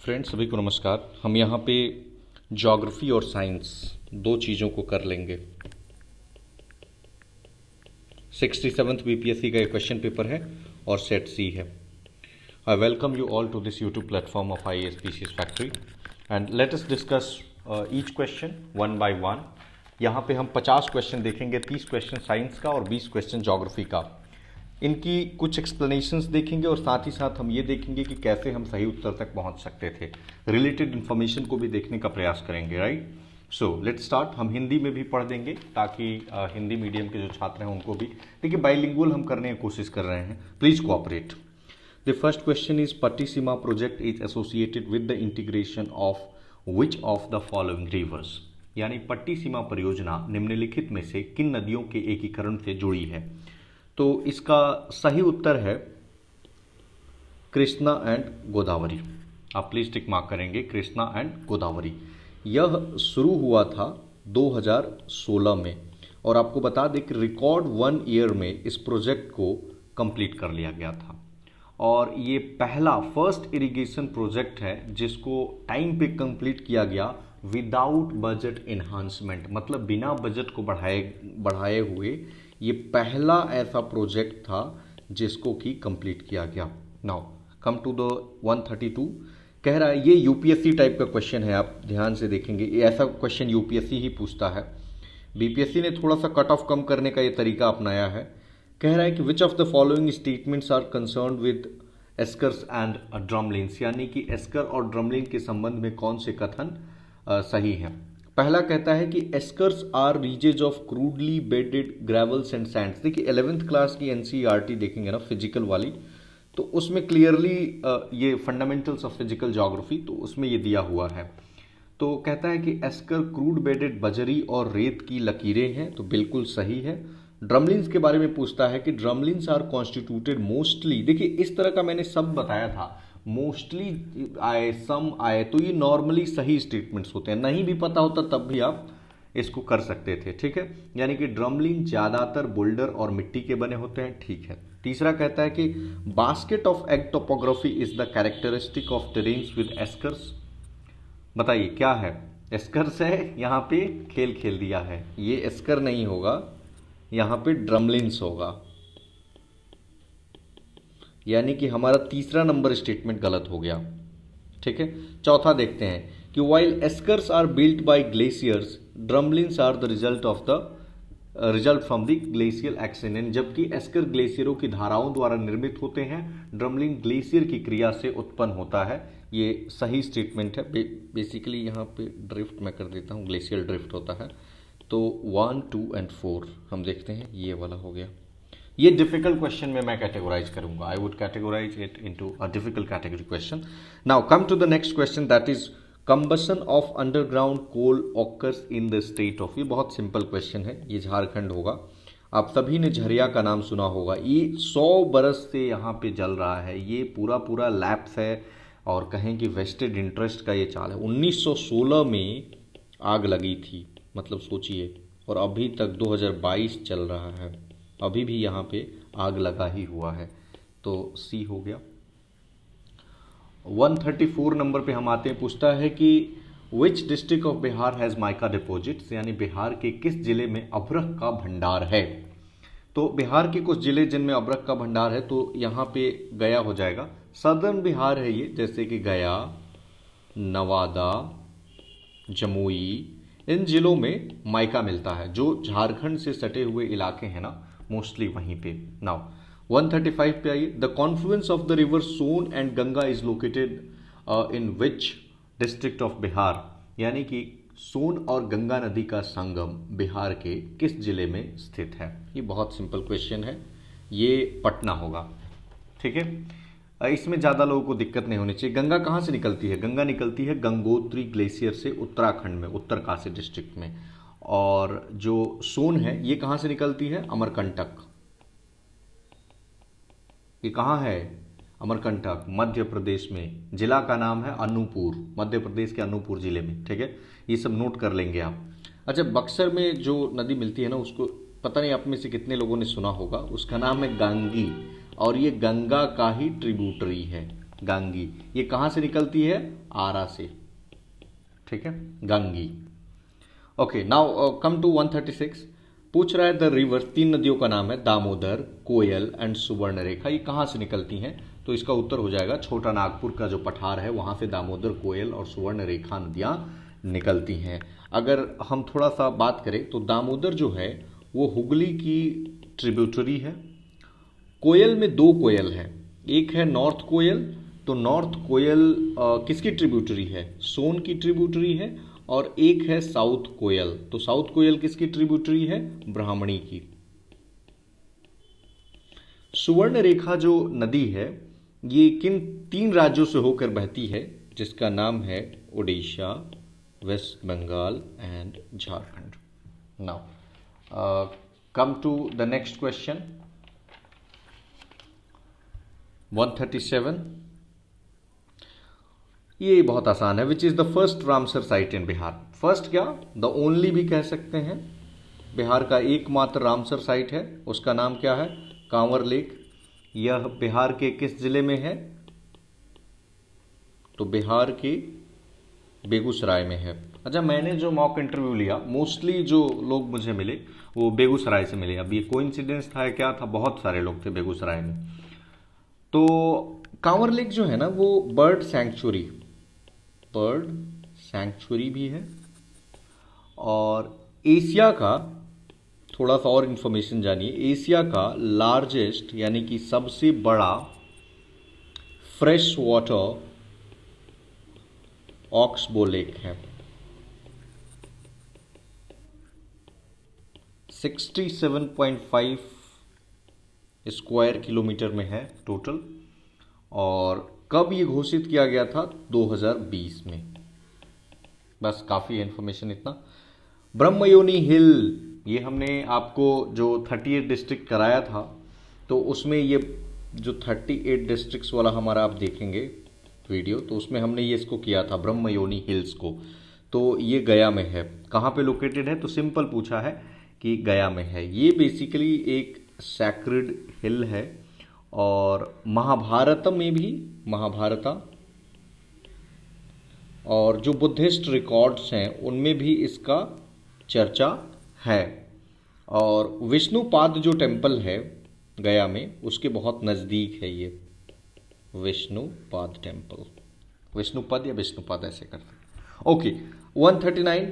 Friends, सभी को नमस्कार। हम यहाँ पे ज्योग्राफी और साइंस दो चीज़ों को कर लेंगे। 67th बीपीएससी का एक क्वेश्चन पेपर है और सेट सी है। I welcome you all to this YouTube platform of I S factory and let us discuss each question one by one. यहाँ पे हम 50 क्वेश्चन देखेंगे, 30 क्वेश्चन साइंस का और 20 क्वेश्चन ज्योग्राफी का। इनकी कुछ एक्सप्लेनेशंस देखेंगे और साथ ही साथ हम ये देखेंगे कि कैसे हम सही उत्तर तक पहुंच सकते थे। रिलेटेड इन्फॉर्मेशन को भी देखने का प्रयास करेंगे, राइट। So let's start. हम हिंदी में भी पढ़ देंगे ताकि हिंदी मीडियम के जो छात्र हैं उनको भी, देखिए बाइलिंगुअल हम करने की कोशिश कर रहे हैं, please cooperate. The first question is Pattiseema project is associated with the integration of which of the following rivers, यानी पट्टिसीमा परियोजना निम्नलिखित में से किन नदियों के एकीकरण से जुड़ी है। तो इसका सही उत्तर है कृष्णा एंड गोदावरी। आप प्लीज टिक मार्क करेंगे, कृष्णा एंड गोदावरी। यह शुरू हुआ था 2016 में और आपको बता दें कि रिकॉर्ड 1 ईयर में इस प्रोजेक्ट को कंप्लीट कर लिया गया था और ये पहला फर्स्ट इरिगेशन प्रोजेक्ट है जिसको टाइम पे कंप्लीट किया गया विदाउट बजट एनहांसमेंट, मतलब बिना बजट को बढ़ाए हुए ये पहला ऐसा प्रोजेक्ट था जिसको कि कंप्लीट किया गया। Now come to the 132। कह रहा है, ये यूपीएससी टाइप का क्वेश्चन है, आप ध्यान से देखेंगे ये ऐसा क्वेश्चन यूपीएससी ही पूछता है। बीपीएससी ने थोड़ा सा कट ऑफ कम करने का ये तरीका अपनाया है। कह रहा है कि which of the following statements are concerned with eskers and drumlins, यानी कि एस्कर और ड्रमलिन के संबंध में कौन से कथन सही हैं। पहला कहता है कि eskers are ridges of crudely bedded gravels and sands. देखिए 11th क्लास की एनसीईआरटी देखेंगे ना, फिजिकल वाली, तो उसमें क्लियरली ये फंडामेंटल्स ऑफ फिजिकल ज्योग्राफी, तो उसमें ये दिया हुआ है। तो कहता है कि एस्कर क्रूड बेडेड बजरी और रेत की लकीरें हैं, तो बिल्कुल सही है। ड्रमलिन्स के बारे में पूछता है कि ड्रमलिन्स आर कॉन्स्टिट्यूटेड मोस्टली, देखिए इस तरह का मैंने सब बताया था, मोस्टली आए, सम आए, तो ये नॉर्मली सही स्टेटमेंट्स होते हैं। नहीं भी पता होता तब भी आप इसको कर सकते थे, ठीक है। यानी कि ड्रमलिन ज्यादातर बोल्डर और मिट्टी के बने होते हैं, ठीक है। तीसरा कहता है कि basket of egg topography is the characteristic of terrains with eskers. बताइए क्या है, एस्कर्स है, यहाँ पे खेल खेल दिया है, ये एस्कर नहीं होगा, यहाँ पे ड्रमलिन्स होगा, यानी कि हमारा तीसरा नंबर स्टेटमेंट गलत हो गया, ठीक है। चौथा देखते हैं कि while eskers are built by glaciers, drumlins are the result from the glacial action, जबकि एस्कर ग्लेशियरों की धाराओं द्वारा निर्मित होते हैं, ड्रमलिन ग्लेशियर की क्रिया से उत्पन्न होता है। ये सही स्टेटमेंट है। बेसिकली यहाँ पे ड्रिफ्ट मैं कर देता हूँ, ग्लेशियल ड्रिफ्ट होता है। तो 1, 2 एंड 4 हम देखते हैं, ये वाला हो गया। ये डिफिकल्ट क्वेश्चन में मैं कैटेगोराइज करूंगा, I would categorize it into a difficult category question. Now come to the next question, that is combustion of underground coal occurs in the state of. ये बहुत सिंपल क्वेश्चन है, ये झारखंड होगा। आप सभी ने झरिया का नाम सुना होगा, ये 100 बरस से यहाँ पे जल रहा है, ये पूरा लैप्स है और कहें कि वेस्टेड इंटरेस्ट का ये चाल है। 1916 में आग लगी थी, मतलब सोचिए, और अभी तक 2022 चल रहा है, अभी भी यहाँ पे आग लगा ही हुआ है। तो सी हो गया। 134 नंबर पे हम आते हैं, पूछता है कि विच district of Bihar has mica deposits, यानी बिहार के किस जिले में अभ्रक का भंडार है। तो बिहार के कुछ जिले जिनमें अभ्रक का भंडार है, तो यहाँ पे गया हो जाएगा। सदर्न बिहार है ये, जैसे कि गया, नवादा, जमुई, इन जिलों में माइका मिलता है। जो झारखंड से सटे हुए इलाके हैं ना, मोस्टली वहीं पे। नाउ 135 पे आइए। The confluence of the river Son and Ganga is located in which district of Bihar, यानी कि सोन और गंगा नदी का संगम बिहार के किस जिले में स्थित है। ये बहुत सिंपल क्वेश्चन है, ये पटना होगा, ठीक है। इसमें ज़्यादा लोगों को दिक्कत नहीं होनी चाहिए। गंगा कहाँ से निकलती है, गंगा निकलती है गंगोत्री ग्लेशियर से, उत्तराखंड में, उत्तरकाशी डिस्ट्रिक्ट में। और जो सोन है ये कहां से निकलती है, अमरकंटक। ये कहां है, अमरकंटक, मध्य प्रदेश में। जिला का नाम है अनूपपुर, मध्य प्रदेश के अनूपपुर जिले में, ठीक है। ये सब नोट कर लेंगे आप। अच्छा, बक्सर में जो नदी मिलती है ना, उसको पता नहीं आप में से कितने लोगों ने सुना होगा, उसका नाम है गांगी, और ये गंगा का ही ट्रिब्यूटरी है, गांगी। ये कहाँ से निकलती है? आरा से, ठीक है, Gangi. Okay, now come to 136। पूछ रहा है द रिवर, 3 नदियों का नाम है, दामोदर, कोयल एंड सुवर्णरेखा, ये कहाँ से निकलती हैं? तो इसका उत्तर हो जाएगा छोटा नागपुर का जो पठार है वहाँ से दामोदर, कोयल और सुवर्णरेखा नदियाँ निकलती हैं। अगर हम थोड़ा सा बात करें तो दामोदर जो है वो हुगली की ट्रिब्यूटरी है। कोयल में 2 कोयल हैं, एक है नॉर्थ कोयल, तो नॉर्थ कोयल किसकी ट्रिब्यूटरी है? सोन की ट्रिब्यूटरी है। और एक है साउथ कोयल, तो साउथ कोयल किसकी ट्रिब्यूटरी है? ब्राह्मणी की। सुवर्ण रेखा जो नदी है ये किन 3 राज्यों से होकर बहती है? जिसका नाम है Orissa, West Bengal and Jharkhand. Now come to the next question 137। ये बहुत आसान है। Which is the first Ramsar site in Bihar? First क्या, द ओनली भी कह सकते हैं। बिहार का एकमात्र रामसर साइट है, उसका नाम क्या है? कांवर लेक। यह बिहार के किस जिले में है? तो बिहार के बेगूसराय में है। अच्छा, मैंने जो मॉक इंटरव्यू लिया मोस्टली जो लोग मुझे मिले वो बेगूसराय से मिले। अब ये कोइंसिडेंस था क्या था, बहुत सारे लोग थे बेगूसराय में। तो कांवर लेक जो है ना वो बर्ड सैंक्चुरी भी है। और एशिया का, थोड़ा सा और इंफॉर्मेशन जानिए, एशिया का लार्जेस्ट यानी कि सबसे बड़ा फ्रेश वाटर ऑक्सबो लेक है। 67.5 स्क्वायर किलोमीटर में है टोटल। और कब ये घोषित किया गया था? 2020 में। बस काफ़ी है इन्फॉर्मेशन इतना। ब्रह्मयोनी हिल, ये हमने आपको जो 38 डिस्ट्रिक्ट कराया था तो उसमें ये जो 38 डिस्ट्रिक्ट्स वाला हमारा आप देखेंगे वीडियो, तो उसमें हमने ये इसको किया था ब्रह्मयोनी हिल्स को। तो ये गया में है। कहाँ पे लोकेटेड है? तो सिंपल पूछा है कि गया में है। ये बेसिकली एक सैक्रेड हिल है और महाभारत में भी, महाभारता और जो बुद्धिस्ट रिकॉर्ड्स हैं उनमें भी इसका चर्चा है। और विष्णुपाद जो टेम्पल है गया में उसके बहुत नज़दीक है ये विष्णुपाद टेम्पल। विष्णुपद या विष्णुपाद ऐसे करते हैं। Okay, 139।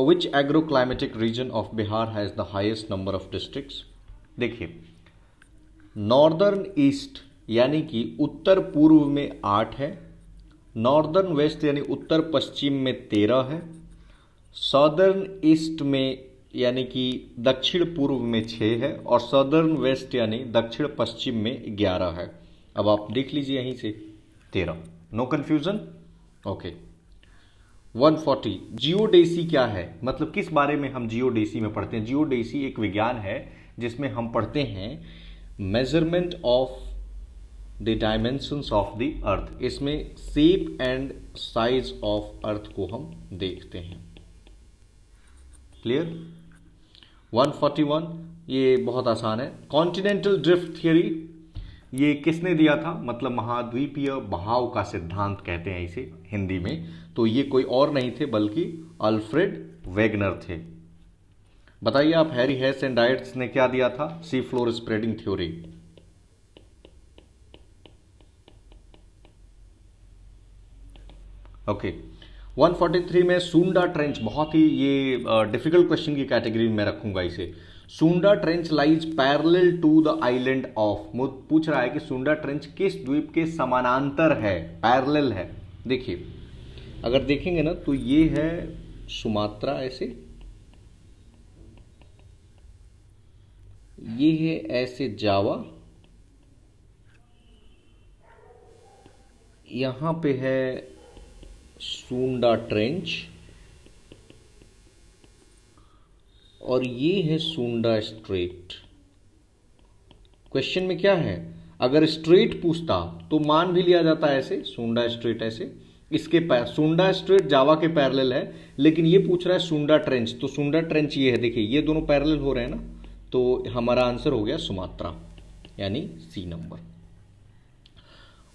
Which agro climatic reason of Bihar has the highest number of districts? देखिए, नॉर्दर्न ईस्ट यानी कि उत्तर पूर्व में 8 है, नॉर्दर्न वेस्ट यानी उत्तर पश्चिम में 13 है, सदर्न ईस्ट में यानी कि दक्षिण पूर्व में 6 है और सदर्न वेस्ट यानी दक्षिण पश्चिम में 11 है। अब आप देख लीजिए यहीं से 13, नो कन्फ्यूजन। ओके, 140। जियोडेसी क्या है? मतलब किस बारे में हम जियोडेसी में पढ़ते हैं? जियोडेसी एक विज्ञान है जिसमें हम पढ़ते हैं measurement of the dimensions of the earth. इसमें shape and size of earth को हम देखते हैं। क्लियर? 141, ये बहुत आसान है। कॉन्टिनेंटल ड्रिफ्ट थियरी ये किसने दिया था? मतलब महाद्वीपीय बहाव का सिद्धांत कहते हैं इसे हिंदी में। तो ये कोई और नहीं थे बल्कि अल्फ्रेड वेगनर थे। बताइए आप, हैरी हेस एंड डायट्स ने क्या दिया था? Sea floor spreading theory. Okay, 143 में सुंडा ट्रेंच, बहुत ही ये डिफिकल्ट क्वेश्चन की कैटेगरी में रखूंगा इसे। Sunda trench lies parallel to the island of, पूछ रहा है कि सुंडा ट्रेंच किस द्वीप के समानांतर है, पैरेलल है। देखिए, अगर देखेंगे ना तो ये है सुमात्रा, ऐसे ये है ऐसे जावा, यहां पे है सुंडा ट्रेंच और ये है सुंडा स्ट्रेट। क्वेश्चन में क्या है, अगर स्ट्रेट पूछता तो मान भी लिया जाता है ऐसे, सुंडा स्ट्रेट ऐसे, इसके सुंडा स्ट्रेट जावा के पैरेलल है, लेकिन ये पूछ रहा है सुंडा ट्रेंच, तो सुंडा ट्रेंच ये है, देखिए ये दोनों पैरेलल हो रहे हैं ना, तो हमारा आंसर हो गया सुमात्रा यानी C number.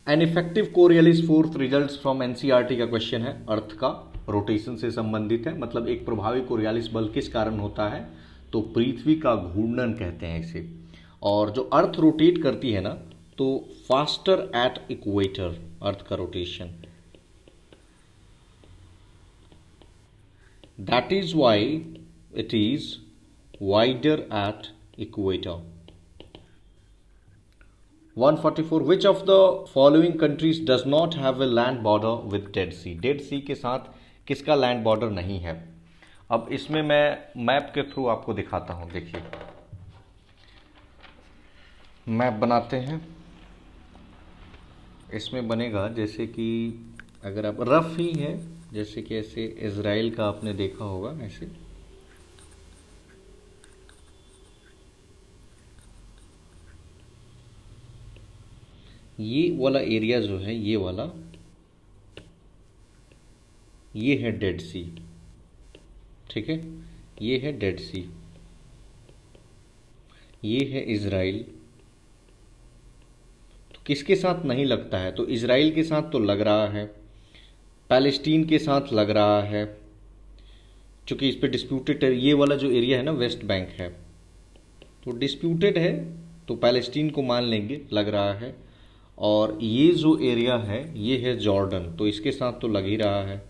An effective Coriolis force results from NCERT का क्वेश्चन है, अर्थ का रोटेशन से संबंधित है, मतलब एक प्रभावी कोरियलिस बल किस कारण होता है, तो पृथ्वी का घूर्णन कहते हैं इसे। और जो अर्थ रोटेट करती है ना, तो फास्टर एट इक्वेटर, अर्थ का rotation, that is why it is wider at equator. 144 which of the following countries does not have a land border with dead sea, dead sea के साथ किसका land border नहीं है। अब इसमें मैं map के थ्रू आपको दिखाता हूं, देखिए मैप बनाते हैं। इसमें बनेगा जैसे कि अगर आप रफ ही है, जैसे कि ऐसे इजराइल का आपने देखा होगा, ऐसे ये वाला एरिया जो है, ये वाला, ये है डेड सी, ठीक है, ये है डेड सी, ये है इजराइल। तो किसके साथ नहीं लगता है, तो इजराइल के साथ तो लग रहा है, पैलेस्टीन के साथ लग रहा है, क्योंकि इस पे डिस्प्यूटेड है। ये वाला जो एरिया है ना, वेस्ट बैंक है, तो डिस्प्यूटेड है, तो पैलेस्टीन को मान लेंगे, लग रहा है। और ये जो एरिया है, ये है जॉर्डन, तो इसके साथ तो लग ही रहा है,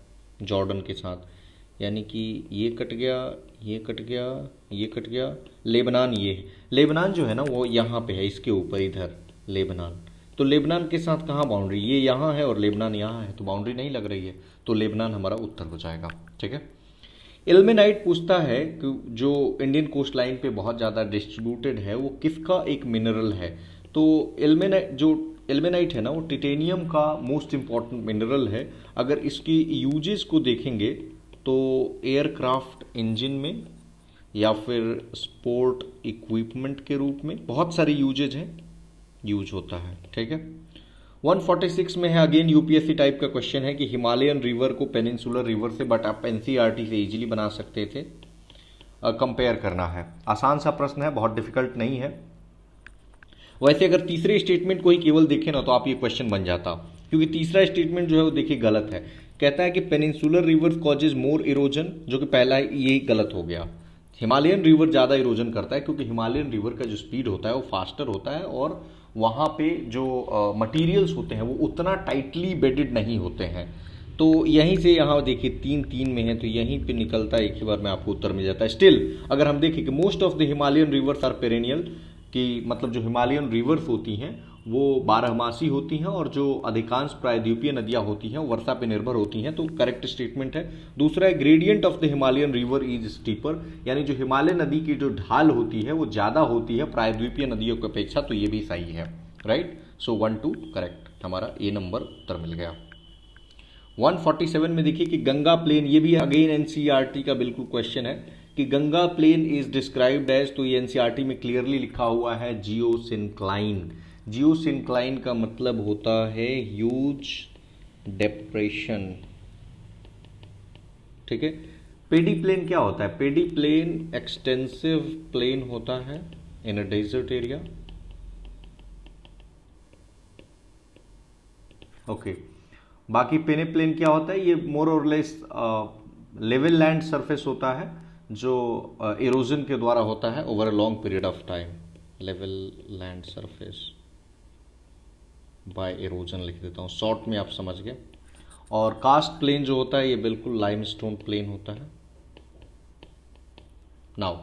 जॉर्डन के साथ, यानी कि ये कट गया, ये कट गया, ये कट गया, लेबनान, ये है लेबनान जो है ना, वो यहाँ पे है, इसके ऊपर इधर लेबनान। तो लेबनान के साथ कहाँ बाउंड्री, ये यहाँ है और लेबनान यहाँ है, तो बाउंड्री नहीं लग रही है, तो लेबनान हमारा उत्तर हो जाएगा, ठीक है। इल्मेनाइट पूछता है कि जो इंडियन कोस्ट लाइन पे बहुत ज़्यादा डिस्ट्रीब्यूटेड है, वो किसका एक मिनरल है। तो इल्मेनाइट है ना, वो टिटेनियम का मोस्ट इंपॉर्टेंट मिनरल है। अगर इसकी यूजेस को देखेंगे तो एयरक्राफ्ट इंजन में या फिर स्पोर्ट इक्विपमेंट के रूप में बहुत सारे यूजेज हैं, यूज होता है, ठीक है। 146 में है, अगेन यूपीएससी टाइप का क्वेश्चन है कि हिमालयन रिवर को पेनिनसुलर रिवर से, बट आप एनसीईआरटी से इजीली बना सकते थे, कंपेयर करना है। आसान सा प्रश्न है, बहुत डिफिकल्ट नहीं है। वैसे अगर तीसरे स्टेटमेंट को ही केवल देखें ना, तो आप ये क्वेश्चन बन जाता, क्योंकि तीसरा स्टेटमेंट जो है वो देखिए गलत है। कहता है कि पेनिनसुलर रिवर कॉजेज मोर इरोजन, जो कि पहला ये गलत हो गया। हिमालयन रिवर ज़्यादा इरोजन करता है, क्योंकि हिमालयन रिवर का जो स्पीड होता है वो फास्टर होता है, और वहाँ पे जो मटीरियल्स होते हैं वो उतना टाइटली बेडेड नहीं होते हैं। तो यहीं से यहाँ देखिए 3-3 में है, तो यहीं पे निकलता है, एक ही बार में आपको उत्तर मिल जाता है। स्टिल अगर हम देखें कि most of the Himalayan rivers are perennial, कि मतलब जो हिमालयन रिवर्स होती हैं वो 12मासी होती हैं, और जो अधिकांश प्रायद्वीपीय नदियाँ होती हैं वो वर्षा पे निर्भर होती हैं, तो करेक्ट स्टेटमेंट है। दूसरा है gradient of the Himalayan river is steeper, यानी जो हिमालय नदी की जो ढाल होती है वो ज़्यादा होती है प्रायद्वीपीय नदियों की अपेक्षा, तो ये भी सही है, राइट। सो 1-2 करेक्ट, हमारा ए नंबर उत्तर मिल गया। 147 में देखिए कि गंगा प्लेन, ये भी अगेन एनसीईआरटी का बिल्कुल क्वेश्चन है कि Ganga plain is described as, तो ये एनसीईआरटी में क्लियरली लिखा हुआ है जियोसिंक्लाइन। जियोसिंक्लाइन का मतलब होता है ह्यूज डिप्रेशन, ठीक है। पेडी प्लेन क्या होता है, पेडी प्लेन एक्सटेंसिव प्लेन होता है इन अ डेजर्ट एरिया, ओके। बाकी पेने प्लेन क्या होता है, ये मोर और लेस लेवल लैंड सरफेस होता है, जो इरोजन के द्वारा होता है over a long period of time. Level land surface by erosion लिख देता हूँ, शॉर्ट में आप समझ गए। और कास्ट प्लेन जो होता है ये बिल्कुल लाइमस्टोन प्लेन होता है। नाउ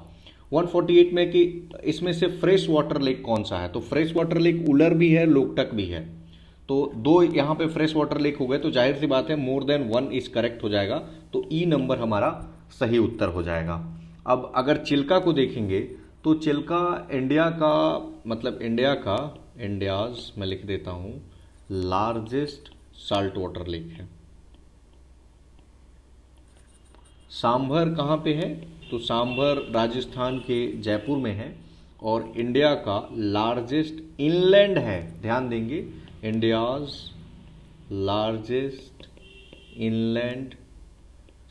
148 में कि इसमें से फ्रेश वाटर लेक कौन सा है, तो फ्रेश वाटर लेक उलर भी है, लोकटक भी है, तो 2 यहाँ पे फ्रेश वाटर लेक हो गए, तो जाहिर सी बात है मोर देन 1 इज करेक्ट हो जाएगा, तो ई नंबर हमारा सही उत्तर हो जाएगा। अब अगर चिल्का को देखेंगे तो चिल्का इंडिया का, मतलब इंडियाज मैं लिख देता हूँ लार्जेस्ट साल्ट वाटर लेक है। सांभर कहाँ पे है, तो सांभर राजस्थान के जयपुर में है, और इंडिया का लार्जेस्ट इनलैंड है, ध्यान देंगे, इंडियाज लार्जेस्ट इनलैंड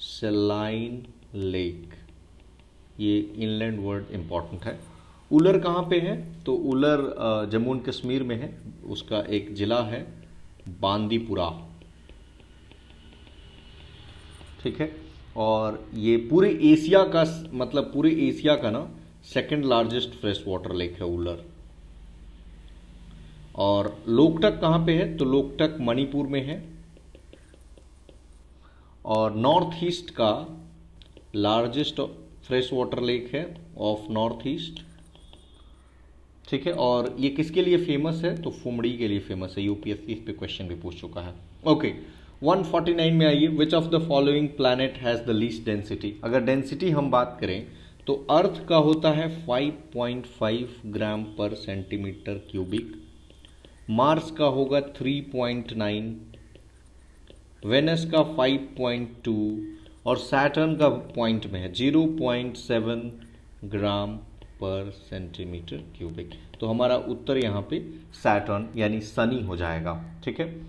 सेलाइन लेक, ये इनलैंड वर्ड इंपॉर्टेंट है। उलर कहाँ पे है, तो उलर जम्मू एंड कश्मीर में है, उसका एक ज़िला है बांदीपुरा, ठीक है। और ये पूरे एशिया का, मतलब पूरे एशिया का ना second largest fresh water lake है उलर। और लोकटक कहाँ पे है? तो लोकटक मणिपुर में है। और नॉर्थ ईस्ट का लार्जेस्ट फ्रेश वाटर लेक है ऑफ नॉर्थ ईस्ट, ठीक है। और ये किसके लिए फेमस है? तो फुमड़ी के लिए फेमस है। यूपीएससी इस पे क्वेश्चन भी पूछ चुका है। ओके, 149 में आइए, विच of the following planet has the least density. अगर डेंसिटी हम बात करें तो अर्थ का होता है 5.5 ग्राम पर सेंटीमीटर क्यूबिक, मार्स का होगा 3.9, वेनस का 5.2 और सैटर्न का पॉइंट में है 0.7 ग्राम पर सेंटीमीटर क्यूबिक। तो हमारा उत्तर यहाँ पे सैटर्न यानी शनि हो जाएगा, ठीक है।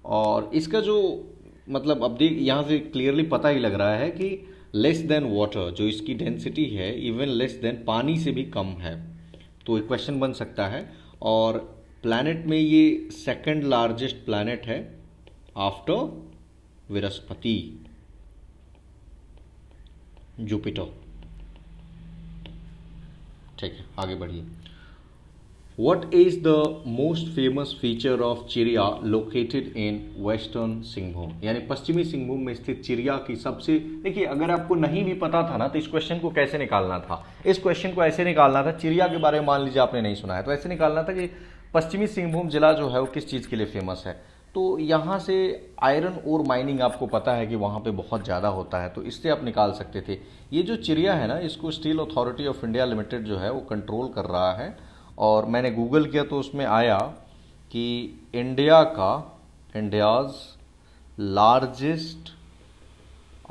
और इसका जो मतलब अब देख, यहाँ से क्लियरली पता ही लग रहा है कि लेस देन वाटर, जो इसकी डेंसिटी है इवन लेस देन पानी से भी कम है। तो एक क्वेश्चन बन सकता है। और प्लैनेट में ये सेकंड लार्जेस्ट प्लैनेट है आफ्टर बृहस्पति, जुपिटर, ठीक है। आगे बढ़िए। What is the most famous feature of चिड़िया located in western सिंहभूम, यानी पश्चिमी सिंहभूम में स्थित चिड़िया की सबसे, देखिए अगर आपको नहीं भी पता था ना तो इस क्वेश्चन को कैसे निकालना था? इस क्वेश्चन को ऐसे निकालना था, चिड़िया के बारे में मान लीजिए आपने नहीं सुना है तो ऐसे निकालना था कि पश्चिमी सिंहभूम जिला जो है वो किस चीज़ के लिए फेमस है। तो यहाँ से आयरन और माइनिंग आपको पता है कि वहाँ पे बहुत ज़्यादा होता है, तो इससे आप निकाल सकते थे। ये जो चिड़िया है ना, इसको steel authority of India limited जो है वो कंट्रोल कर रहा है। और मैंने गूगल किया तो उसमें आया कि इंडियाज़ लार्जेस्ट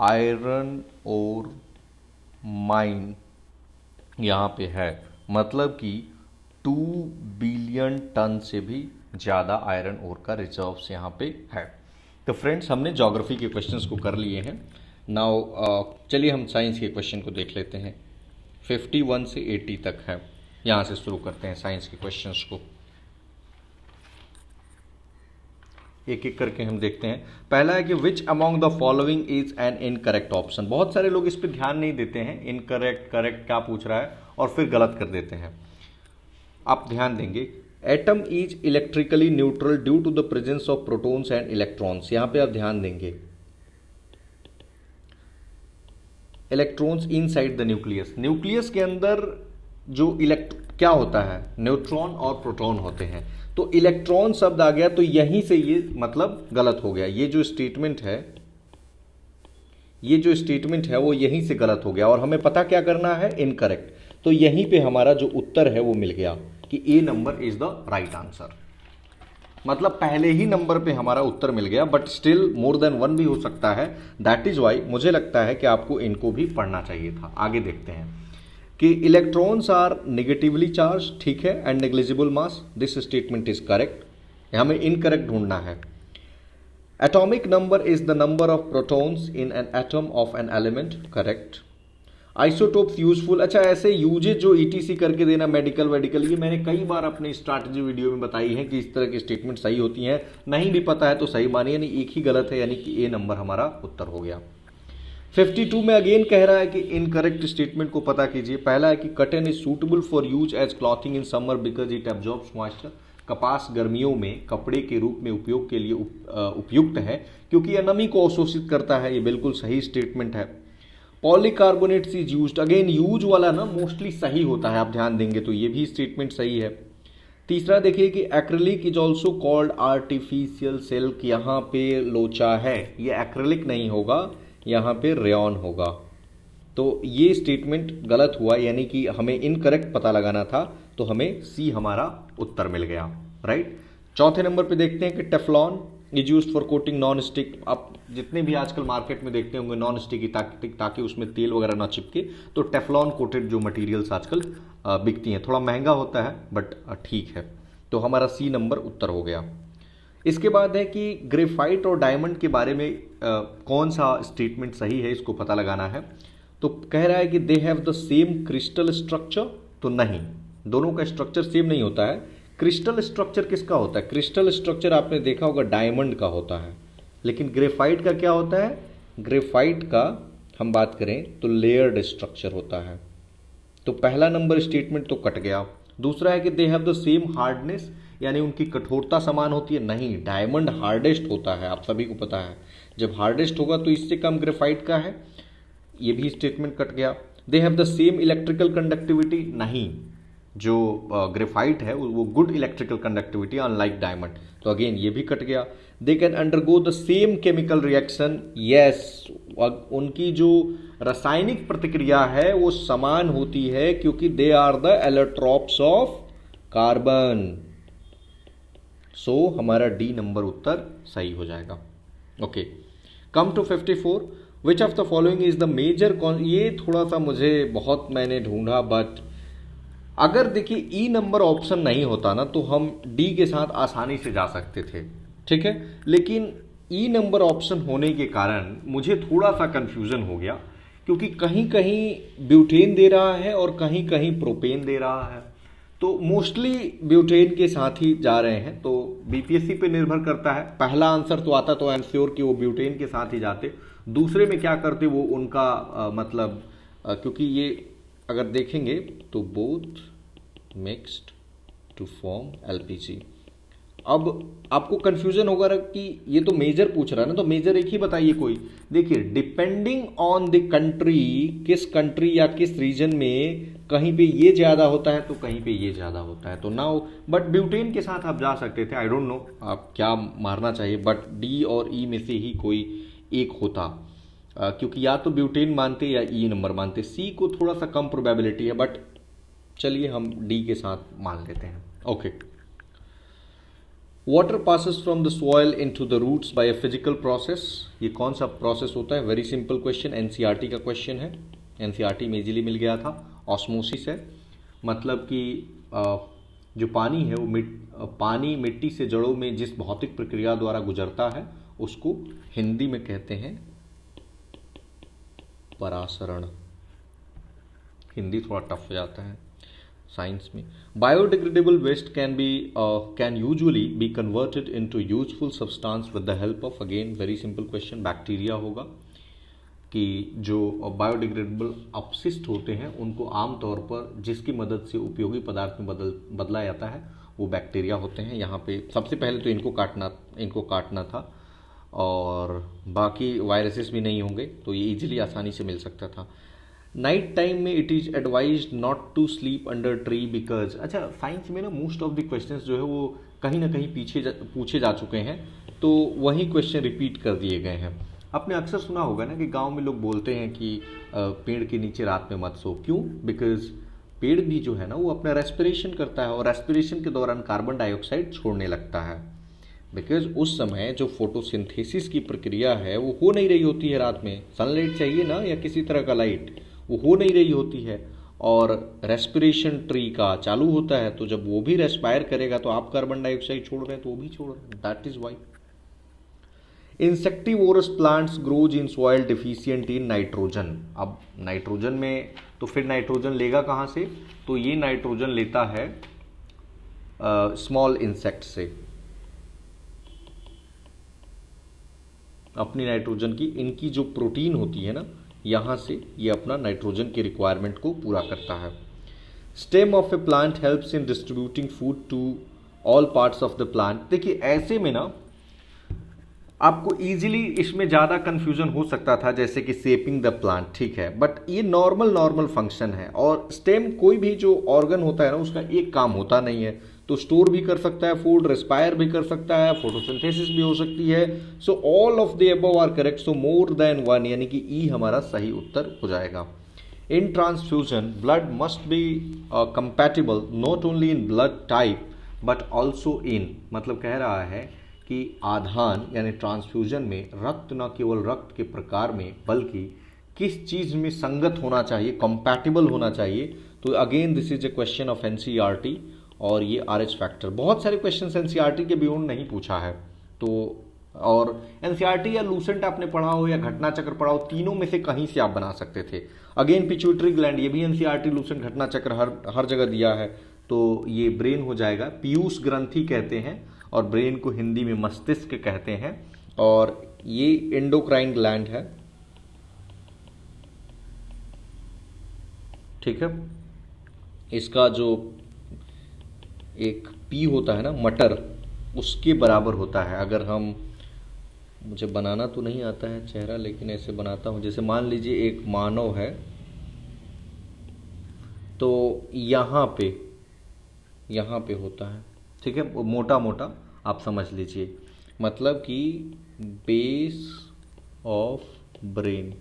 आयरन और माइन यहाँ पे है, मतलब कि 2 बिलियन टन से भी ज़्यादा आयरन ओर का रिजर्व्स यहाँ पे है। तो फ्रेंड्स, हमने ज्योग्राफी के क्वेश्चंस को कर लिए हैं। नाउ चलिए हम साइंस के क्वेश्चन को देख लेते हैं। 51 से 80 तक है, यहाँ से शुरू करते हैं साइंस के क्वेश्चंस को। एक एक करके हम देखते हैं। पहला है कि which among the following is an incorrect option. बहुत सारे लोग इस पर ध्यान नहीं देते हैं, इनकरेक्ट करेक्ट क्या पूछ रहा है और फिर गलत कर देते हैं। आप ध्यान देंगे, atom is electrically neutral due to the presence of protons and electrons. यहां पे आप ध्यान देंगे, electrons inside the nucleus. Nucleus के अंदर जो क्या होता है, न्यूट्रॉन और प्रोटॉन होते हैं। तो इलेक्ट्रॉन शब्द आ गया तो यहीं से ये मतलब गलत हो गया। ये जो स्टेटमेंट है वो यहीं से गलत हो गया और हमें पता क्या करना है, इनकरेक्ट। तो यहीं पे हमारा जो उत्तर है वो मिल गया कि A number is the right answer. मतलब पहले ही नंबर पे हमारा उत्तर मिल गया, बट स्टिल मोर देन 1 भी हो सकता है। दैट इज वाई मुझे लगता है कि आपको इनको भी पढ़ना चाहिए था। आगे देखते हैं कि इलेक्ट्रॉन्स आर नेगेटिवली चार्ज, ठीक है, and negligible mass. This statement is correct. हमें इनकरेक्ट ढूंढना है। Atomic number is the number of protons in an atom of an element, correct. Isotopes useful, अच्छा ऐसे यूजेज जो ईटीसी करके देना, मेडिकल वेडिकल, ये मैंने कई बार अपनी स्ट्रैटेजी वीडियो में बताई है कि इस तरह की स्टेटमेंट सही होती हैं। नहीं भी पता है तो सही मानिए, यानी एक ही गलत है, यानी कि ए नंबर हमारा उत्तर हो गया। 52 में अगेन कह रहा है कि इनकरेक्ट स्टेटमेंट को पता कीजिए। पहला है कि cotton is suitable for use as clothing in summer because it absorbs moisture. कपास गर्मियों में कपड़े के रूप में उपयोग के लिए उपयुक्त है क्योंकि यह नमी को अवशोषित करता है। ये बिल्कुल सही स्टेटमेंट है। पॉलीकार्बोनेट्स इज यूज्ड, अगेन यूज वाला ना मोस्टली सही होता है, आप ध्यान देंगे तो ये भी स्टेटमेंट सही है। तीसरा देखिए कि acrylic is also called artificial silk, यहाँ पे लोचा है, ये एक्रिलिक नहीं होगा, यहाँ पे रेयॉन होगा। तो ये स्टेटमेंट गलत हुआ, यानी कि हमें इनकरेक्ट पता लगाना था, तो हमें सी हमारा उत्तर मिल गया, राइट। चौथे नंबर पे देखते हैं कि Teflon is used for coating non stick. आप जितने भी आजकल मार्केट में देखते होंगे नॉन स्टिकी, ताकि उसमें तेल वगैरह ना चिपके, तो टेफ्लॉन कोटेड जो मटेरियल्स आजकल बिकती हैं, थोड़ा महंगा होता है बट ठीक है। तो हमारा सी नंबर उत्तर हो गया। इसके बाद है कि ग्रेफाइट और डायमंड के बारे में कौन सा स्टेटमेंट सही है, इसको पता लगाना है। तो कह रहा है कि they have the same crystal structure, तो नहीं, दोनों का स्ट्रक्चर सेम नहीं होता है। क्रिस्टल स्ट्रक्चर किसका होता है? क्रिस्टल स्ट्रक्चर आपने देखा होगा डायमंड का होता है, लेकिन ग्रेफाइट का क्या होता है? ग्रेफाइट का हम बात करें तो लेयर्ड स्ट्रक्चर होता है। तो पहला नंबर स्टेटमेंट तो कट गया। दूसरा है कि they have the same hardness, यानी उनकी कठोरता समान होती है। नहीं, डायमंड हार्डेस्ट होता है, आप सभी को पता है। जब हार्डेस्ट होगा तो इससे कम ग्रेफाइट का है, ये भी स्टेटमेंट कट गया। They have the same electrical conductivity, नहीं, जो ग्रेफाइट है वो good electrical conductivity unlike diamond, तो अगेन ये भी कट गया। They can undergo the same chemical reaction, yes, उनकी जो रासायनिक प्रतिक्रिया है वो समान होती है क्योंकि they are the allotropes of carbon. So हमारा डी नंबर उत्तर सही हो जाएगा। Okay, come to 54, which of the following is the major, ये थोड़ा सा मुझे बहुत मैंने ढूंढा, बट अगर देखिए ई नंबर ऑप्शन नहीं होता ना तो हम डी के साथ आसानी से जा सकते थे, ठीक है, लेकिन ई नंबर ऑप्शन होने के कारण मुझे थोड़ा सा कंफ्यूजन हो गया, क्योंकि कहीं कहीं ब्यूटेन दे रहा है और कहीं कहीं प्रोपेन दे रहा है, तो मोस्टली ब्यूटेन के साथ ही जा रहे हैं। तो बीपीएससी पे निर्भर करता है, पहला आंसर तो आता तो आई एम श्योर कि वो ब्यूटेन के साथ ही जाते, दूसरे में क्या करते वो उनका मतलब क्योंकि ये अगर देखेंगे तो both mixed to form LPG. अब आपको कंफ्यूजन होगा कि ये तो मेजर पूछ रहा है ना, तो मेजर एक ही बताइए कोई। देखिए, डिपेंडिंग ऑन द कंट्री, किस कंट्री या किस रीजन में कहीं पे ये ज़्यादा होता है तो कहीं पे ये ज़्यादा होता है, तो नाउ बट ब्यूटेन के साथ आप जा सकते थे। आई डोंट नो आप क्या मारना चाहिए, बट डी और ई में से ही कोई एक होता, क्योंकि या तो ब्यूटेन मानते या ई नंबर मानते। सी को थोड़ा सा कम प्रोबेबिलिटी है, बट चलिए हम डी के साथ मान लेते हैं। Okay, water passes from the soil into the roots by a physical process, ये कौन सा प्रोसेस होता है? वेरी सिंपल क्वेश्चन, एनसीईआरटी का क्वेश्चन है, एनसीईआरटी में इजीली मिल गया था। ऑस्मोसिस है, मतलब कि जो पानी है वो पानी मिट्टी से जड़ों में जिस भौतिक प्रक्रिया द्वारा गुजरता है उसको हिंदी में कहते हैं परासरण। हिंदी थोड़ा टफ हो जाता है साइंस में। Biodegradable waste can usually be converted into useful substance with the help of, again very simple question, bacteria होगा कि जो बायोडिग्रेडेबल अपशिष्ट होते हैं उनको आमतौर पर जिसकी मदद से उपयोगी पदार्थ में बदला जाता है वो बैक्टीरिया होते हैं। यहाँ पे सबसे पहले तो इनको काटना था, और बाकी वायरसेस भी नहीं होंगे तो ये इजीली आसानी से मिल सकता था। नाइट टाइम में it is advised not to sleep under tree because, अच्छा साइंस में ना मोस्ट ऑफ द क्वेश्चंस जो है वो कहीं ना कहीं पूछे जा चुके हैं, तो वही क्वेश्चन रिपीट कर दिए गए हैं। आपने अक्सर सुना होगा ना कि गांव में लोग बोलते हैं कि पेड़ के नीचे रात में मत सो, क्यों? बिकॉज पेड़ भी जो है ना वो अपना रेस्पिरेशन करता है और रेस्पिरेशन के दौरान कार्बन डाइऑक्साइड छोड़ने लगता है, बिकॉज उस समय जो फोटोसिंथेसिस की प्रक्रिया है वो हो नहीं रही होती है। रात में सनलाइट चाहिए ना, या किसी तरह का लाइट, वो हो नहीं रही होती है और रेस्पिरेशन ट्री का चालू होता है, तो जब वो भी रेस्पायर करेगा तो आप कार्बन डाइऑक्साइड छोड़ रहे हैं तो वो भी छोड़ रहे हैं, that is why. Insectivorous plants grows in soil deficient in nitrogen. अब नाइट्रोजन में तो फिर नाइट्रोजन लेगा कहाँ से? तो ये नाइट्रोजन लेता है स्मॉल इंसेक्ट से, अपनी नाइट्रोजन की, इनकी जो प्रोटीन होती है ना, यहाँ से ये अपना नाइट्रोजन की रिक्वायरमेंट को पूरा करता है। Stem of a plant helps in distributing food to all parts of the plant. देखिए ऐसे में ना आपको इजीली इसमें ज़्यादा कंफ्यूजन हो सकता था, जैसे कि शेपिंग द प्लांट, ठीक है, बट ये नॉर्मल फंक्शन है, और स्टेम कोई भी जो ऑर्गन होता है ना उसका एक काम होता नहीं है, तो स्टोर भी कर सकता है फूड, रेस्पायर भी कर सकता है, फोटोसिंथेसिस भी हो सकती है। So all of the above are correct, so more than one, यानी कि ई हमारा सही उत्तर हो जाएगा। In transfusion blood must be compatible not only in blood type but also in, मतलब कह रहा है कि आधान यानी ट्रांसफ्यूजन में रक्त न केवल रक्त के प्रकार में बल्कि किस चीज़ में संगत होना चाहिए, कंपैटिबल होना चाहिए। तो again this is a question of NCERT, और ये आरएच फैक्टर, बहुत सारे क्वेश्चन एनसीईआरटी के बियॉन्ड नहीं पूछा है। तो और एनसीईआरटी या लूसेंट आपने पढ़ा हो या घटना चक्र पढ़ा हो, तीनों में से कहीं से आप बना सकते थे। अगेन पिट्यूटरी ग्लैंड, ये भी एनसीईआरटी लूसेंट घटना चक्र हर जगह दिया है, तो ये ब्रेन हो जाएगा। पीयूष ग्रंथि कहते हैं और ब्रेन को हिंदी में मस्तिष्क कहते हैं, और ये एंडोक्राइन ग्लैंड है, ठीक है। इसका जो एक पी होता है ना, मटर, उसके बराबर होता है। अगर हम, मुझे बनाना तो नहीं आता है चेहरा, लेकिन ऐसे बनाता हूँ। जैसे मान लीजिए एक मानव है, तो यहाँ पे होता है, ठीक है, वो मोटा मोटा आप समझ लीजिए, मतलब कि base of brain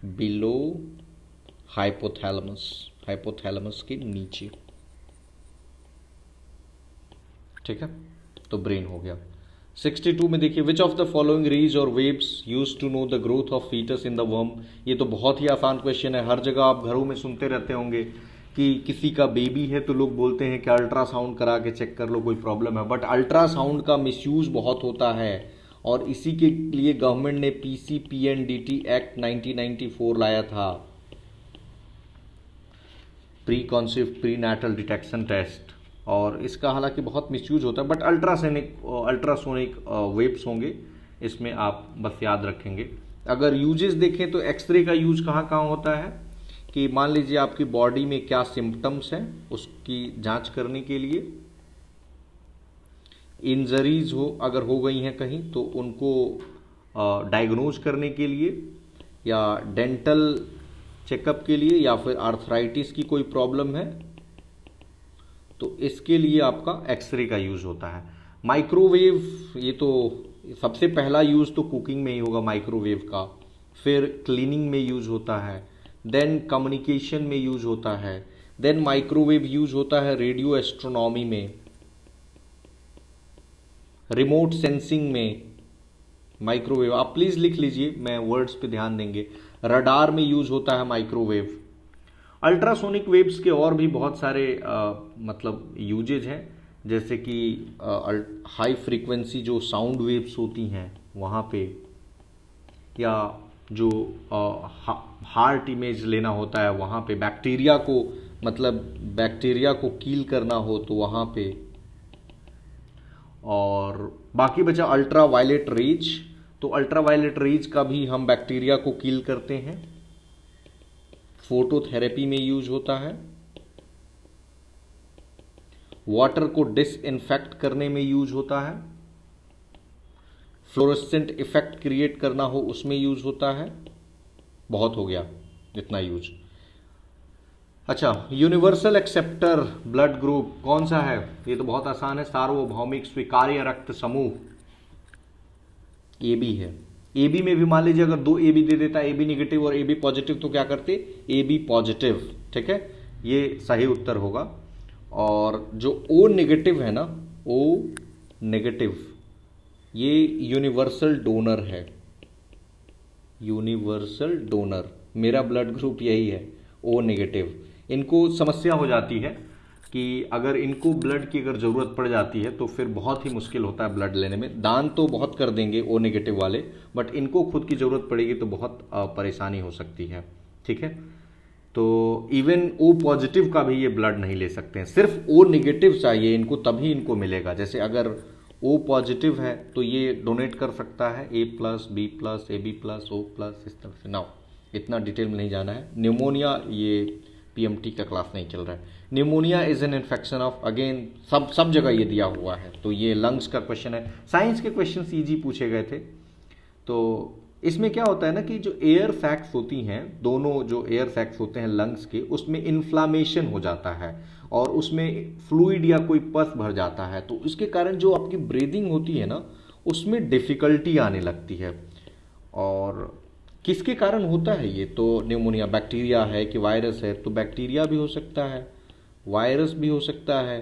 below hypothalamus के नीचे, ठीक है, तो ब्रेन हो गया। 62 में देखिए, which of the following rays और waves use to know the growth of foetus in the वर्म। ये तो बहुत ही आसान क्वेश्चन है, हर जगह आप घरों में सुनते रहते होंगे कि किसी का बेबी है तो लोग बोलते हैं कि अल्ट्रासाउंड करा के चेक कर लो, कोई प्रॉब्लम है। बट अल्ट्रासाउंड का मिसयूज बहुत होता है, और इसी के लिए गवर्नमेंट ने PCPNDT एक्ट 1994 लाया था, pre conceive pre natal detection test. और इसका हालांकि बहुत मिसयूज होता है, बट अल्ट्रासोनिक वेव्स होंगे इसमें, आप बस याद रखेंगे। अगर यूजेस देखें तो एक्सरे का यूज कहाँ कहाँ होता है, कि मान लीजिए आपकी बॉडी में क्या सिम्टम्स हैं उसकी जांच करने के लिए, इंजरीज अगर हो गई हैं कहीं तो उनको डायग्नोज करने के लिए, या डेंटल चेकअप के लिए, या फिर आर्थराइटिस की कोई प्रॉब्लम है तो इसके लिए आपका एक्सरे का यूज होता है। माइक्रोवेव, ये तो सबसे पहला यूज तो कुकिंग में ही होगा माइक्रोवेव का, फिर क्लीनिंग में यूज होता है, देन कम्युनिकेशन में यूज होता है, देन माइक्रोवेव यूज होता है रेडियो एस्ट्रोनॉमी में, रिमोट सेंसिंग में माइक्रोवेव, आप प्लीज लिख लीजिए, मैं वर्ड्स पे ध्यान देंगे। रडार में यूज होता है माइक्रोवेव। अल्ट्रासोनिक वेव्स के और भी बहुत सारे मतलब यूजेज हैं, जैसे कि हाई फ्रीक्वेंसी जो साउंड वेव्स होती हैं वहाँ पे, या जो हार्ट इमेज लेना होता है वहाँ पे, बैक्टीरिया को कील करना हो तो वहाँ पे, और बाकी बचा अल्ट्रा वायलेट रेज। तो अल्ट्रा वायलेट रेज का भी हम बैक्टीरिया को कील करते हैं, फोटोथेरेपी में यूज होता है, वाटर को डिसइंफेक्ट करने में यूज होता है, फ्लोरोसेंट इफेक्ट क्रिएट करना हो उसमें यूज होता है। बहुत हो गया इतना यूज। अच्छा, यूनिवर्सल एक्सेप्टर ब्लड ग्रुप कौन सा है, ये तो बहुत आसान है, सार्वभौमिक स्वीकार्य रक्त समूह, AB है। AB में भी मान लीजिए अगर 2 AB दे देता है, AB निगेटिव और AB पॉजिटिव, तो क्या करते, AB पॉजिटिव, ठीक है, ये सही उत्तर होगा। और जो O नेगेटिव है ना, O नेगेटिव, ये यूनिवर्सल डोनर है, यूनिवर्सल डोनर, मेरा ब्लड ग्रुप यही है, O नेगेटिव। इनको समस्या हो जाती है कि अगर इनको ब्लड की अगर ज़रूरत पड़ जाती है तो फिर बहुत ही मुश्किल होता है ब्लड लेने में। दान तो बहुत कर देंगे O नेगेटिव वाले, बट इनको खुद की ज़रूरत पड़ेगी तो बहुत परेशानी हो सकती है, ठीक है। तो इवन O पॉजिटिव का भी ये ब्लड नहीं ले सकते हैं, सिर्फ O नेगेटिव चाहिए इनको, तभी इनको मिलेगा। जैसे अगर O पॉजिटिव है तो ये डोनेट कर सकता है A+, B+, AB+, O+, इस तरह से। नाउ इतना डिटेल में नहीं जाना है। न्यूमोनिया, ये PMT का क्लास नहीं चल रहा है। Pneumonia is an infection of, again सब जगह ये दिया हुआ है, तो ये लंग्स का क्वेश्चन है। साइंस के क्वेश्चन ईजी पूछे गए थे। तो इसमें क्या होता है ना कि जो एयर सैक्स होती हैं, दोनों जो एयर सैक्स होते हैं लंग्स के, उसमें इन्फ्लामेशन हो जाता है और उसमें फ्लूइड या कोई पस भर जाता है, तो इसके कारण जो आपकी ब्रीदिंग होती है ना उसमें डिफ़िकल्टी आने लगती है। और किसके कारण होता है ये, तो न्यूमोनिया बैक्टीरिया है कि वायरस है, तो बैक्टीरिया भी हो सकता है, वायरस भी हो सकता है,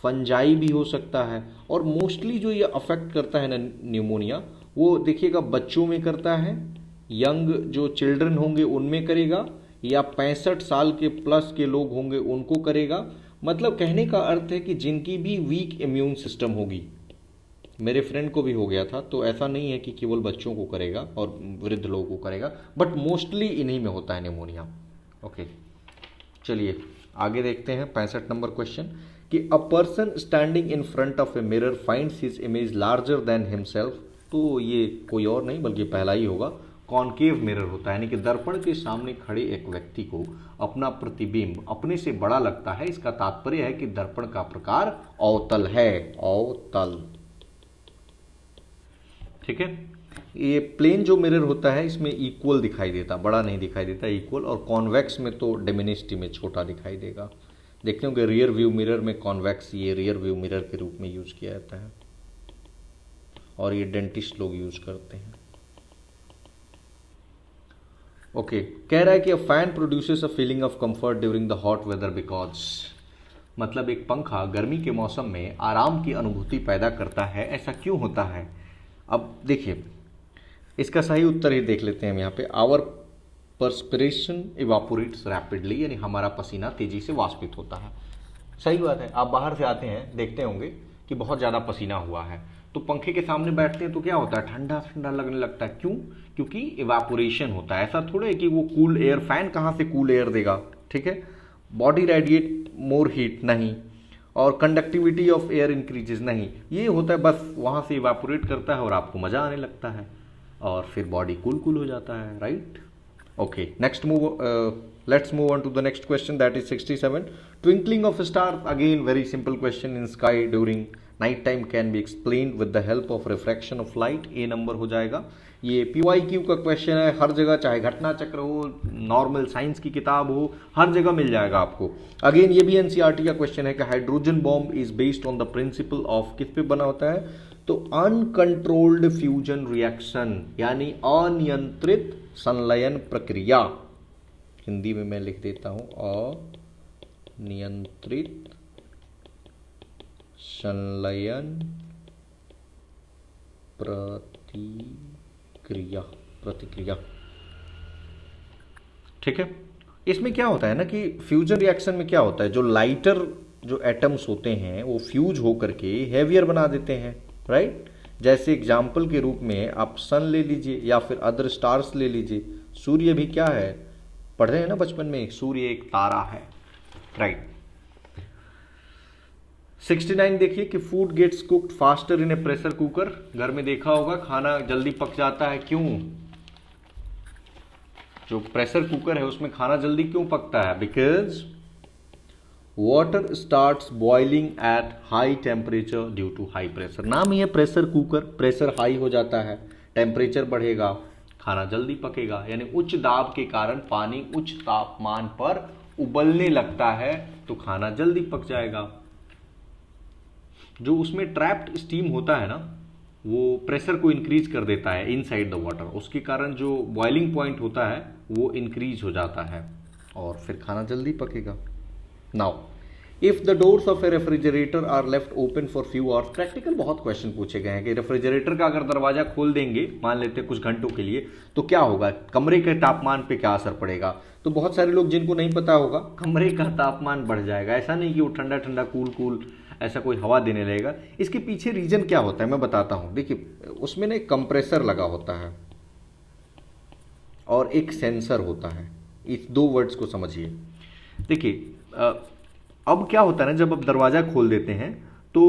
फंजाई भी हो सकता है। और मोस्टली जो ये अफेक्ट करता है ना न्यूमोनिया, वो देखिएगा बच्चों में करता है, यंग जो चिल्ड्रन होंगे उनमें करेगा, या 65 साल के प्लस के लोग होंगे उनको करेगा। मतलब कहने का अर्थ है कि जिनकी भी वीक इम्यून सिस्टम होगी, मेरे फ्रेंड को भी हो गया था, तो ऐसा नहीं है कि केवल बच्चों को करेगा और वृद्ध लोगों को करेगा, बट मोस्टली इन्हीं में होता है न्यूमोनिया। ओके, चलिए आगे देखते हैं 65 नंबर क्वेश्चन कि a person standing in front of a mirror finds his image larger than himself. तो ये कोई और नहीं बल्कि पहला ही होगा, कॉनकेव मिरर होता है, यानी कि दर्पण के सामने खड़े एक व्यक्ति को अपना प्रतिबिंब अपने से बड़ा लगता है। इसका तात्पर्य है कि दर्पण का प्रकार अवतल है, अवतल। ठीक है, ये प्लेन जो मिरर होता है इसमें इक्वल दिखाई देता, बड़ा नहीं दिखाई देता, इक्वल। और कॉन्वेक्स में तो डिमिनिश्ड में छोटा दिखाई देगा। देखते हो कि रियर व्यू मिरर में कॉन्वेक्स ये रियर व्यू मिरर के रूप में यूज किया जाता है और ये डेंटिस्ट लोग यूज करते हैं। ओके, कह रहा है कि a fan produces a feeling of comfort during the hot weather because, मतलब एक पंखा गर्मी के मौसम में आराम की अनुभूति पैदा करता है। ऐसा क्यों होता है? अब देखिए, इसका सही उत्तर ही देख लेते हैं हम यहाँ पे। आवर परस्पिरेशन इवापोरेट्स रैपिडली, यानी हमारा पसीना तेजी से वाष्पित होता है। सही बात है, आप बाहर से आते हैं देखते होंगे कि बहुत ज़्यादा पसीना हुआ है, तो पंखे के सामने बैठते हैं तो क्या होता है, ठंडा ठंडा लगने लगता है। क्यों? क्योंकि इवापोरेशन होता है। ऐसा थोड़ा है कि वो कूल एयर, फैन कहाँ से कूल एयर देगा, ठीक है। बॉडी रेडिएट मोर हीट, नहीं। और कंडक्टिविटी ऑफ एयर इंक्रीजेज, नहीं। ये होता है बस वहाँ से इवापोरेट करता है और आपको मज़ा आने लगता है और फिर बॉडी कूल कूल हो जाता है, right. Okay, next let's move on to the next question, that is 67. Twinkling of stars, again very simple question, in sky during night time can be explained with the help of refraction of light। A number हो जाएगा। ये PYQ का question है, हर जगह, चाहे घटना चक्र हो, नॉर्मल साइंस की किताब हो, हर जगह मिल जाएगा आपको। अगेन ये भी NCERT का क्वेश्चन है कि hydrogen bomb is based on the principle of, किस पे बना होता है, तो अनकंट्रोल्ड फ्यूजन रिएक्शन, यानी अनियंत्रित संलयन प्रक्रिया। हिंदी में मैं लिख देता हूं, अनियंत्रित संलयन प्रतिक्रिया। ठीक है, इसमें क्या होता है ना कि फ्यूजन रिएक्शन में क्या होता है, जो लाइटर जो एटम्स होते हैं वो फ्यूज होकर के हेवियर बना देते हैं, राइट। जैसे एग्जाम्पल के रूप में आप सन ले लीजिए या फिर अदर स्टार्स ले लीजिए। सूर्य भी क्या है, पढ़ रहे हैं ना बचपन में, सूर्य एक तारा है, राइट। 69 देखिए कि food gets cooked faster in a pressure cooker. घर में देखा होगा खाना जल्दी पक जाता है, क्यों? जो प्रेशर कुकर है उसमें खाना जल्दी क्यों पकता है? Because water starts boiling at high temperature due to high pressure. नाम ही है प्रेशर कुकर, प्रेशर हाई हो जाता है, टेम्परेचर बढ़ेगा, खाना जल्दी पकेगा। यानी उच्च दाब के कारण पानी उच्च तापमान पर उबलने लगता है तो खाना जल्दी पक जाएगा। जो उसमें ट्रैप्ड स्टीम होता है ना, वो प्रेशर को इंक्रीज कर देता है इनसाइड द वाटर, उसके कारण जो बॉइलिंग पॉइंट होता है वो इंक्रीज हो जाता है और फिर खाना जल्दी पकेगा। Now if the doors of a refrigerator are left open for few hours, practical बहुत क्वेश्चन पूछे गए हैं कि रेफ्रिजरेटर का अगर दरवाजा खोल देंगे मान लेते हैं कुछ घंटों के लिए, तो क्या होगा, कमरे के तापमान पे क्या असर पड़ेगा। तो बहुत सारे लोग जिनको नहीं पता होगा, कमरे का तापमान बढ़ जाएगा। ऐसा नहीं कि वो ठंडा ठंडा कूल कूल ऐसा कोई हवा देने लगेगा। इसके पीछे रीजन क्या होता है मैं बताता हूं। देखिए, उसमें ना एक कंप्रेसर लगा होता है और एक सेंसर होता है। इस दो वर्ड्स को समझिए। देखिए, अब क्या होता है ना, जब आप दरवाजा खोल देते हैं तो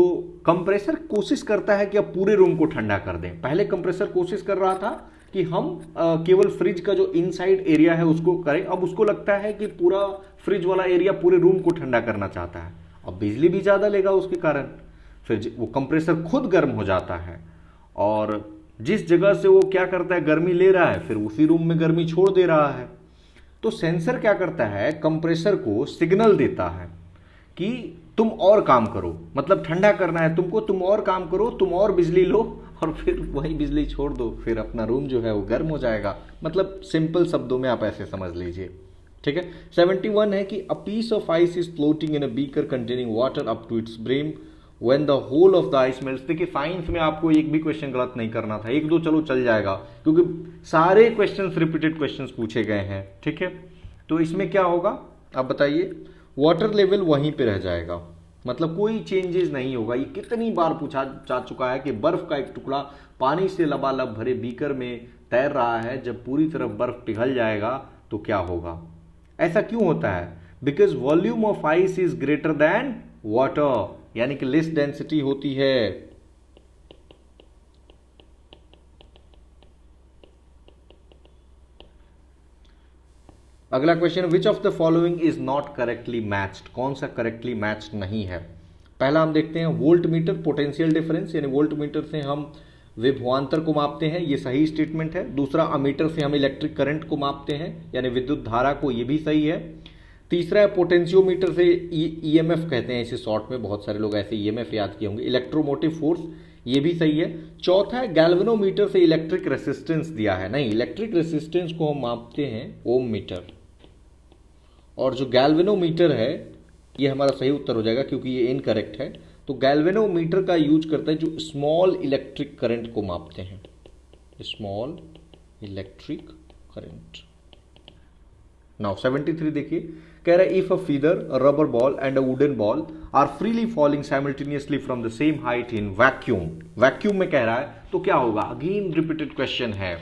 कंप्रेसर कोशिश करता है कि अब पूरे रूम को ठंडा कर दें। पहले कंप्रेसर कोशिश कर रहा था कि हम केवल फ्रिज का जो इनसाइड एरिया है उसको करें। अब उसको लगता है कि पूरा फ्रिज वाला एरिया पूरे रूम को ठंडा करना चाहता है। अब बिजली भी ज़्यादा लेगा उसके कारण, फिर वो कंप्रेसर खुद गर्म हो जाता है और जिस जगह से वो क्या करता है, गर्मी ले रहा है, फिर उसी रूम में गर्मी छोड़ दे रहा है। तो सेंसर क्या करता है, कंप्रेसर को सिग्नल देता है कि तुम और काम करो, मतलब ठंडा करना है तुमको, तुम और काम करो, तुम और बिजली लो और फिर वही बिजली छोड़ दो, फिर अपना रूम जो है वो गर्म हो जाएगा। मतलब सिंपल शब्दों में आप ऐसे समझ लीजिए, ठीक है। 71 है कि a piece of ice is floating in a beaker containing water up to its brim when the whole of the ice melts. देखिए, साइंस में आपको एक भी क्वेश्चन गलत नहीं करना था, एक दो चलो चल जाएगा क्योंकि सारे क्वेश्चंस रिपीटेड क्वेश्चंस पूछे गए हैं, ठीक है। तो इसमें क्या होगा आप बताइए, वाटर लेवल वहीं पे रह जाएगा, मतलब कोई चेंजेस नहीं होगा। ये कितनी बार पूछा जा चुका है कि बर्फ का एक टुकड़ा पानी से लबालब भरे बीकर में तैर रहा है, जब पूरी तरफ बर्फ पिघल जाएगा तो क्या होगा। ऐसा क्यों होता है, because volume of ice is greater than water, यानी कि लेस डेंसिटी होती है। अगला question, which of the following is not correctly matched, कौन सा करेक्टली मैच्ड नहीं है। पहला हम देखते हैं वोल्ट मीटर पोटेंशियल डिफरेंस, यानी वोल्ट मीटर से हम विभवांतर को मापते हैं, ये सही स्टेटमेंट है। दूसरा अमीटर से हम इलेक्ट्रिक करंट को मापते हैं, यानी विद्युत धारा को, ये भी सही है। तीसरा है पोटेंशियोमीटर से ईएमएफ कहते हैं इसे शॉर्ट में, बहुत सारे लोग ऐसे ईएमएफ याद किए होंगे, इलेक्ट्रोमोटिव फोर्स, ये भी सही है। चौथा है गैल्वेनोमीटर से इलेक्ट्रिक रेसिस्टेंस दिया है, नहीं, इलेक्ट्रिक रेसिस्टेंस को हम मापते हैं ओम मीटर, और जो गैल्वेनोमीटर है ये हमारा सही उत्तर हो जाएगा क्योंकि ये इनकरेक्ट है। तो गैल्वेनोमीटर का यूज करता है जो स्मॉल इलेक्ट्रिक करंट को मापते हैं, स्मॉल इलेक्ट्रिक करंट। नाउ 73 देखिए, कह रहा है if a feather, a rubber ball and a wooden ball are freely falling simultaneously from the same height in vacuum, vacuum में कह रहा है तो क्या होगा, अगेन रिपीटेड क्वेश्चन है।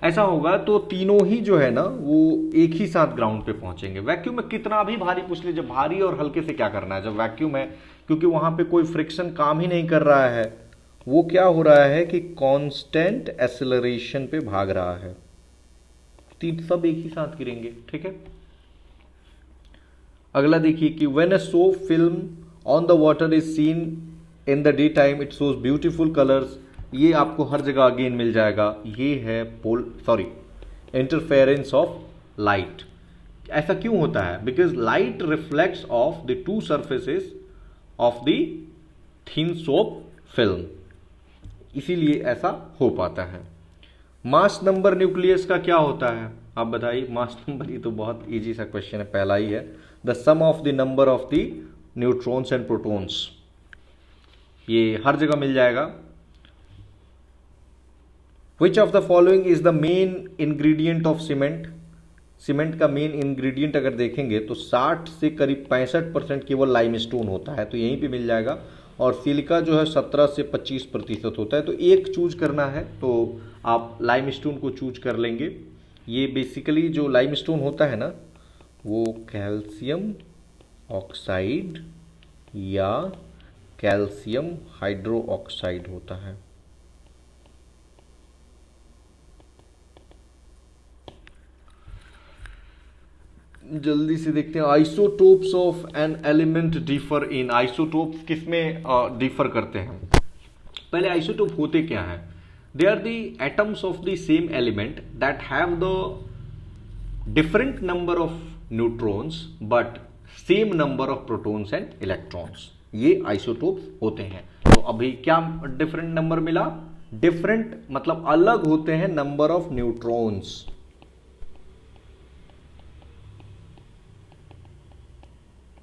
ऐसा होगा तो तीनों ही जो है ना वो एक ही साथ ग्राउंड पे पहुंचेंगे। वैक्यूम में कितना भी भारी पूछ लीजिए, भारी और हल्के से क्या करना है जब वैक्यूम है, क्योंकि वहां पे कोई फ्रिक्शन काम ही नहीं कर रहा है, वो क्या हो रहा है कि कांस्टेंट एक्सेलरेशन पे भाग रहा है, तीन सब एक ही साथ गिरेंगे, ठीक है। अगला देखिए कि when a soap film on the water is seen in the day time it shows beautiful colours, ये आपको हर जगह अगेन मिल जाएगा, ये है इंटरफेरेंस ऑफ लाइट। ऐसा क्यों होता है, because light reflects of the two surfaces of the thin soap film, इसीलिए ऐसा हो पाता है। मास नंबर न्यूक्लियस का क्या होता है, आप बताइए। मास नंबर, ये तो बहुत इजी सा क्वेश्चन है, पहला ही है, the sum of the number of the neutrons and protons, ये हर जगह मिल जाएगा। Which of the following is the main ingredient of cement, cement का मेन इंग्रेडिएंट अगर देखेंगे तो 60 से करीब 65% केवल लाइमस्टोन होता है, तो यहीं पे मिल जाएगा। और सिलिका जो है 17 से 25% होता है, तो एक चूज करना है तो आप लाइमस्टोन को चूज कर लेंगे। ये बेसिकली जो लाइमस्टोन होता है ना वो कैल्शियम ऑक्साइड या कैल्शियम हाइड्रो ऑक्साइड होता है। जल्दी से देखते हैं, isotopes of an element differ in, isotopes किसमें डिफर करते हैं। पहले आइसोटोप होते क्या है, they are the atoms of the same element that have the different number of neutrons but same number of protons and electrons, ये isotopes होते हैं। तो अभी क्या डिफरेंट नंबर मिला, डिफरेंट मतलब अलग होते हैं नंबर ऑफ न्यूट्रॉन्स,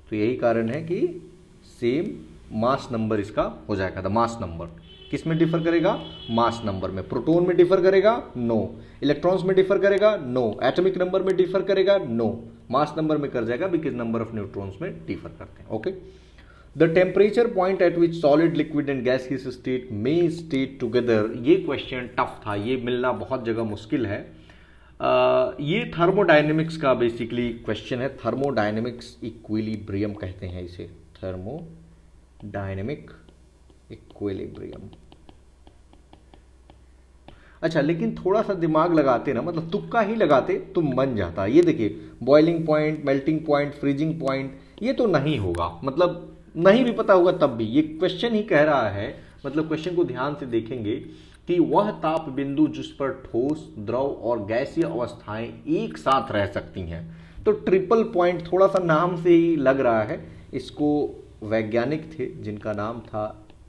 तो यही कारण है कि सेम मास नंबर इसका हो जाएगा। द मास नंबर किस में डिफर करेगा, मास नंबर में। प्रोटॉन में डिफर करेगा, नो। इलेक्ट्रॉन्स में डिफर करेगा, नो। एटॉमिक नंबर में डिफर करेगा, नो। मास नंबर में कर जाएगा बिकॉज नंबर ऑफ न्यूट्रॉन्स में डिफर करते हैं, okay. The temperature point eight which solid, liquid and gaseous state में स्टेट टुगेदर, ये क्वेश्चन टफ था, ये मिलना बहुत जगह मुश्किल है। ये थर्मोडायनेमिक्स का बेसिकली क्वेश्चन है, थर्मोडायनेमिक्स इक्विलिब्रियम कहते हैं इसे, थर्मोडायनेमिक इक्विलिब्रियम। अच्छा, लेकिन थोड़ा सा दिमाग लगाते ना, मतलब तुक्का ही लगाते तो बन जाता। ये देखिए, boiling point, melting point, freezing point, ये तो नहीं होगा, मतलब नहीं भी पता होगा तब भी। ये क्वेश्चन ही कह रहा है, मतलब क्वेश्चन को ध्यान से देखेंगे कि वह ताप बिंदु जिस पर ठोस, द्रव और गैसीय अवस्थाएं एक साथ रह सकती हैं। तो ट्रिपल पॉइंट थोड़ा सा नाम से ही लग रहा है। इसको वैज्ञानिक थे जिनका नाम था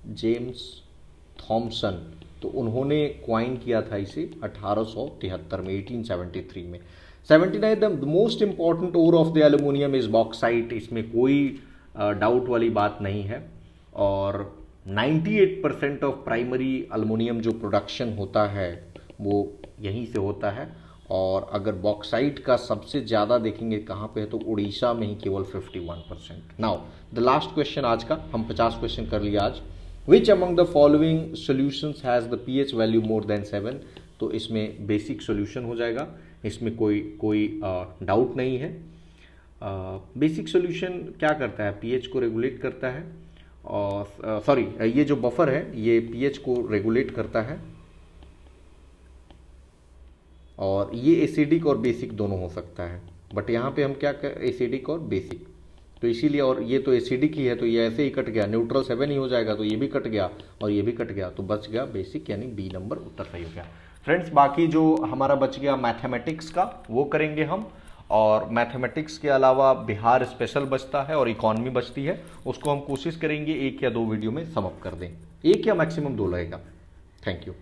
जेम्स थॉमसन, तो उन्होंने क्वाइन किया था इसे 1873 में, 1873 में। 79 the most important ore of the aluminium is bauxite, इसमें कोई डाउट वाली बात नहीं है। और 98% ऑफ प्राइमरी अल्युमिनियम जो प्रोडक्शन होता है वो यहीं से होता है। और अगर बॉक्साइट का सबसे ज़्यादा देखेंगे कहाँ पे है तो उड़ीसा में ही केवल 51%। नाउ द लास्ट क्वेश्चन आज का, हम 50 क्वेश्चन कर लिया आज। Which among the following solutions has the pH value more than 7, तो इसमें बेसिक सोल्यूशन हो जाएगा, इसमें कोई डाउट नहीं है। बेसिक सॉल्यूशन क्या करता है, पीएच को रेगुलेट करता है, और सॉरी ये जो बफर है ये पीएच को रेगुलेट करता है, और ये एसिडिक और बेसिक दोनों हो सकता है, बट यहाँ पे हम क्या कर, एसिडिक और बेसिक, तो इसीलिए, और ये तो एसिडिक ही है तो ये ऐसे ही कट गया, न्यूट्रल 7 ही हो जाएगा, तो ये भी कट गया और ये भी कट गया, तो बच गया बेसिक, यानी बी नंबर उत्तर सही हो गया। फ्रेंड्स बाकी जो हमारा बच गया मैथमेटिक्स का वो करेंगे हम, और मैथमेटिक्स के अलावा बिहार स्पेशल बचता है और इकॉनमी बचती है, उसको हम कोशिश करेंगे 1 या 2 वीडियो में सम अप कर दें, 1 या मैक्सिमम 2 लगेगा। Thank you.